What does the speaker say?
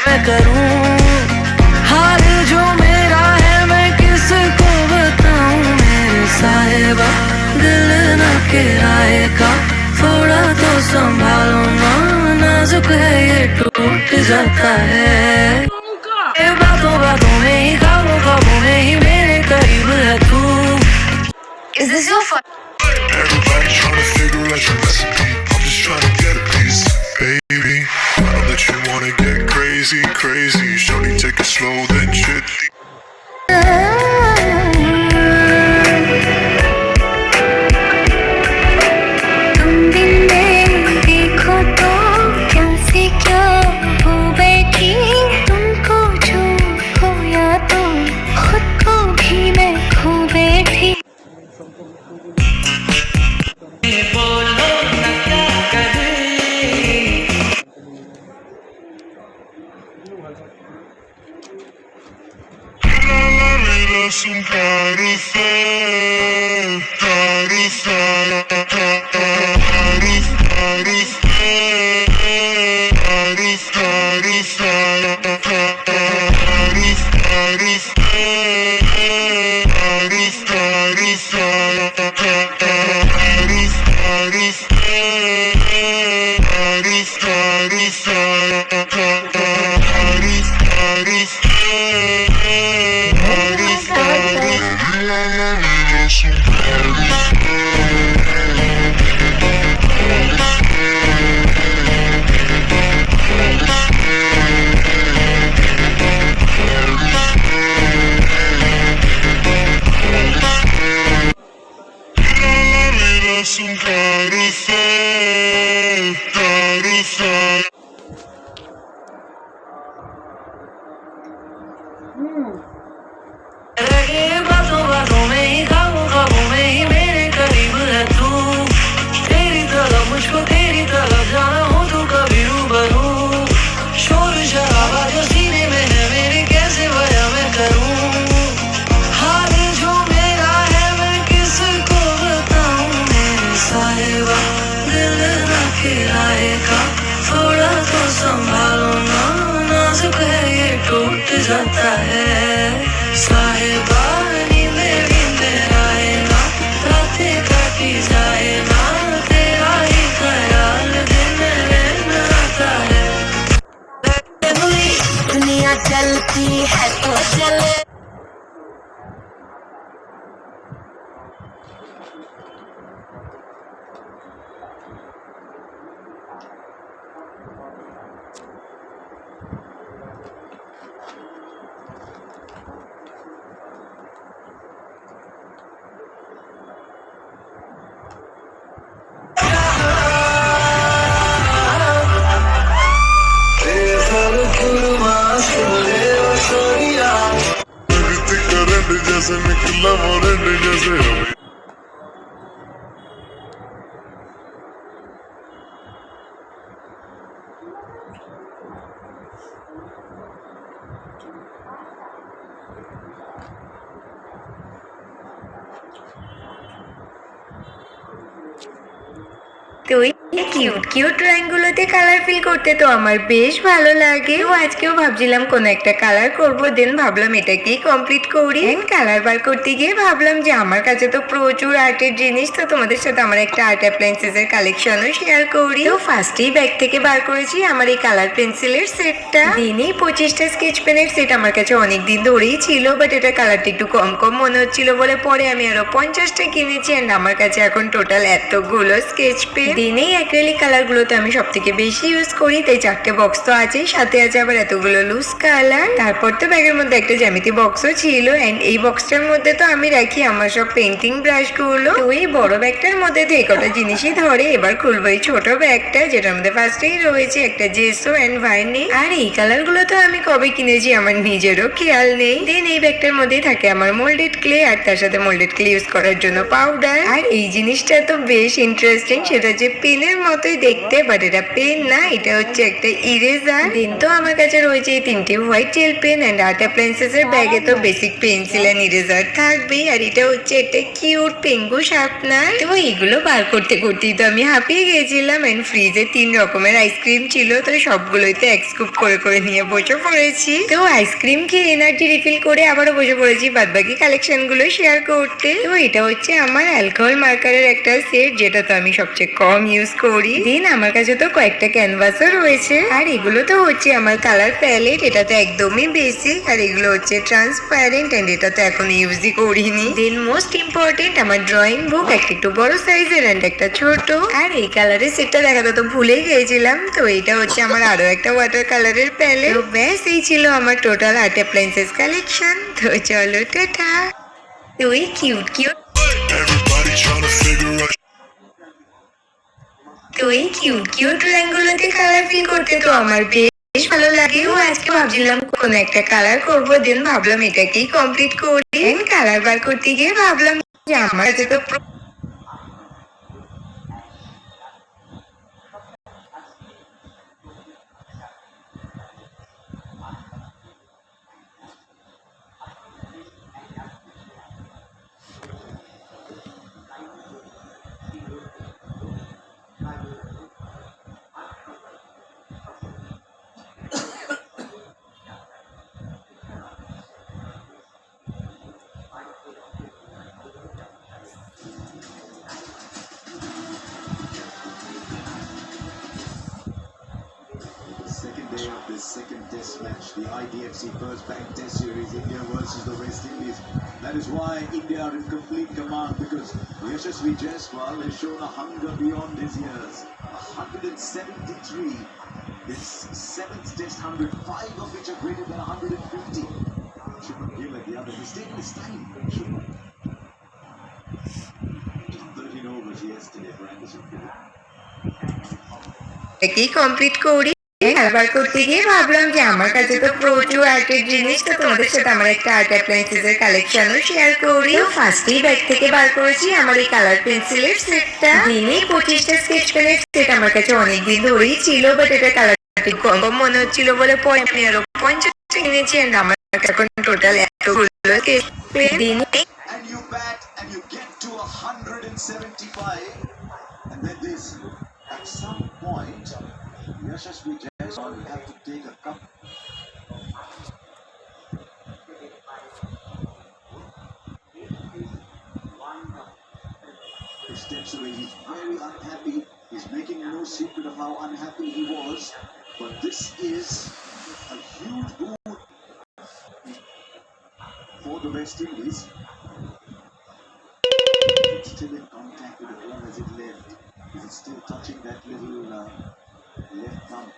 मैं करूं हाल जो मेरा है मैं किसको बताऊं मेरे साहिबा दिल न किराए का थोड़ा तो संभालो ना नाजुक है ये टूट जाता है बातों बातों में ही ख्वाबों ख्वाबों में ही मेरे करीब है तू Is this your fun? Everybody trying to figure out your recipe. I'm just trying to get a piece, baby. I know that you wanna get crazy, crazy. Shorty, take it slow, then shit. Some kind of thing, kind of thing, kind of बातों बातों में ही ख्वाबों ख्वाबों में ही मेरे करीब है तू तेरी तरफ मुझको तेरी तरफ जाना हो तू कभी रूबरू शोर शराबा जो सीने में है मेरे कैसे बया मैं करूं हाल जो मेरा है मैं किसको बताऊं मेरे साहिबा दिल न किराए का थोड़ा तो संभालो ना नाजुक है ये टूट जाता है साहिबा नींदे नींदे आए ना रातें काटी जाए ना तेरा ही ख्याल दिन में आता है दुनिया चलती है तो चले जैसे निकला मोरंड जैसे हमें তো এই কিউট কিউট ড্রয়িংগুলোতে কালার ফিল করতে তো আমার বেশ ভালো লাগে। তো আজকেও ভাবছিলাম কোনো একটা কালার করব, দেন ভাবলাম এটাকেই কমপ্লিট করি। কালার বার করতে গিয়ে ভাবলাম যে আমার কাছে তো প্রচুর আর্টের জিনিস, তো তোমাদের সাথে আমার একটা আর্ট অ্যাপ্লায়েন্সেসের কালেকশনও শেয়ার করি। তো ফার্স্টেই ব্যাগ থেকে বার করেছি আমার এই কালার পেন্সিলের সেটটা। দিনই 25টা স্কেচ পেনের সেট আমার কাছে অনেক দিন ধরেই ছিল, বাট এটা কালারটা একটু কম কম মনে হচ্ছিল বলে পরে আমি আরো 50টা কিনেছি। অ্যান্ড আমার কাছে এখন টোটাল এতগুলো স্কেচ পেন। দিনেই অ্যাক্রিলিক কালারগুলোতে আমি সব থেকে বেশি ইউজ করি, তাই 4টে বক্স তো আছেই, সাথে আছে আবার এতগুলো লুজ কালার। তারপর তো ব্যাগের মধ্যে একটা জ্যামিতি বক্সও ছিল, অ্যান্ড এই বক্সটার মধ্যে তো আমি রাখি আমার সব পেন্টিং ব্রাশগুলো। তো এই বড় ব্যাগটার মধ্যে তো এই কটা জিনিসই ধরে। এবার খুলবো এই ছোট ব্যাগটা, যেটার মধ্যে ফার্স্টেই রয়েছে একটা জেসো অ্যান্ড ভার্নি। আর এই কালারগুলো তো আমি কবে কিনেছি আমার নিজেরও খেয়াল নেই। দেন এই ব্যাগটার মধ্যেই থাকে আমার মোল্ডেড ক্লে, আর তার সাথে মোল্ডেড ক্লে ইউজ করার জন্য পাউডার। আর এই জিনিসটা তো বেশ ইন্টারেস্টিং, সেটা যে পেনের পেনের মতোই দেখতে, বাট এটা পেন না, এটা হচ্ছে একটা ইরেজার। দেন তো আমার কাছে রয়েছে এই তিনটে white gel pen and art appliances এর ব্যাগে তো বেসিক পেন্সিল অ্যান্ড ইরেজার থাকবেই। আর এটা হচ্ছে একটা কিউট পেঙ্গু শার্পনার। তো এগুলো বার করতে করতেই তো আমি হাঁপিয়ে গেছিলাম। অ্যান্ড ফ্রিজে 3 রকমের আইসক্রিম ছিল, তো সবগুলোই তো এক স্কুপ করে করে নিয়ে বসে পড়েছি। তো আইসক্রিম খেয়ে এনার্জি রিফিল করে আবারও বসে পড়েছি বাদ বাকি কালেকশন গুলো শেয়ার করতে। তো এটা হচ্ছে আমার অ্যালকোহল মার্কারের একটা সেট, যেটা তো আমি সবচেয়ে কম ইউজ করি। দেন আমার কাছে তো কয়েকটা ক্যানভাসও রয়েছে। আর এগুলো তো হচ্ছে আমার কালার প্যালেট, এটা তো একদমই বেসিক। আর এগুলো হচ্ছে ট্রান্সপারেন্ট এন্ড এটা তো এখন ইউজই করিনি। দেন মোস্ট ইম্পর্টেন্ট আমার ড্রয়িং বুক, একটা একটু বড় সাইজের এন্ড একটা ছোট। আর এই কালারের সেটটা দেখাতে তো ভুলেই গিয়েছিলাম। তো এটা হচ্ছে আমার আরো একটা ওয়াটার কালারের প্যালেট। তো ব্যাস এই ছিল আমার টোটাল আর্ট অ্যাপ্লায়েন্সেস কালেকশন। তো চলো টাটা। তো এই cute cute Everybody tryna figure out. তো এই কিউট কিউট ড্রয়িংগুলোতে কালার ফিল করতে তো আমার বেশ ভালো লাগে। ও আজকে ভাবছিলাম কোন একটা কালার করবো, দেন ভাবলাম এটাকেই কমপ্লিট করি। কালার বার করতে গিয়ে ভাবলাম যে আমার কাছে তো Second day of this second test match, the IDFC First Bank Test Series, India versus the West Indies. That is why India are in complete command, because Yashasvi Jaiswal has shown a hunger beyond his years. 173, his 7th test 100, 5 of which are greater than 150. Should not give like the other. He's taken his time. Should not. 13 overs yesterday for Anderson Phillip. এটাকেই complete করি। বার করতে গিয়ে ভাবলাম যে আমার কাছে তো প্রচুর আর্টের জিনিস, তো তোমাদের সাথে আমার একটা আর্ট অ্যাপ্লায়েন্সেস এর কালেকশনও শেয়ার করি। ফার্স্টেই ব্যাগ থেকে বার করেছি আমার এই কালার পেন্সিলের সেটটা। দিনে 25টা স্কেচ পেনের সেট আমার কাছে অনেকদিন ধরেই ছিল, বাট এটা কালারটি কম কম মনে হচ্ছিল বলে পরে আমি আরো 50টা কিনেছি। এন্ড আমার এখন টোটাল এতগুলো স্কেচ পেন দিনে And you bat and you get to 175, and then this, at some point, Yashasvi Jaiswal will have to take a cup. He steps away. He's very unhappy. He's making no secret of how unhappy he was. But this is a huge boon for the West Indies. It's still in contact with the ball as it left. Is it still touching that little left thumb?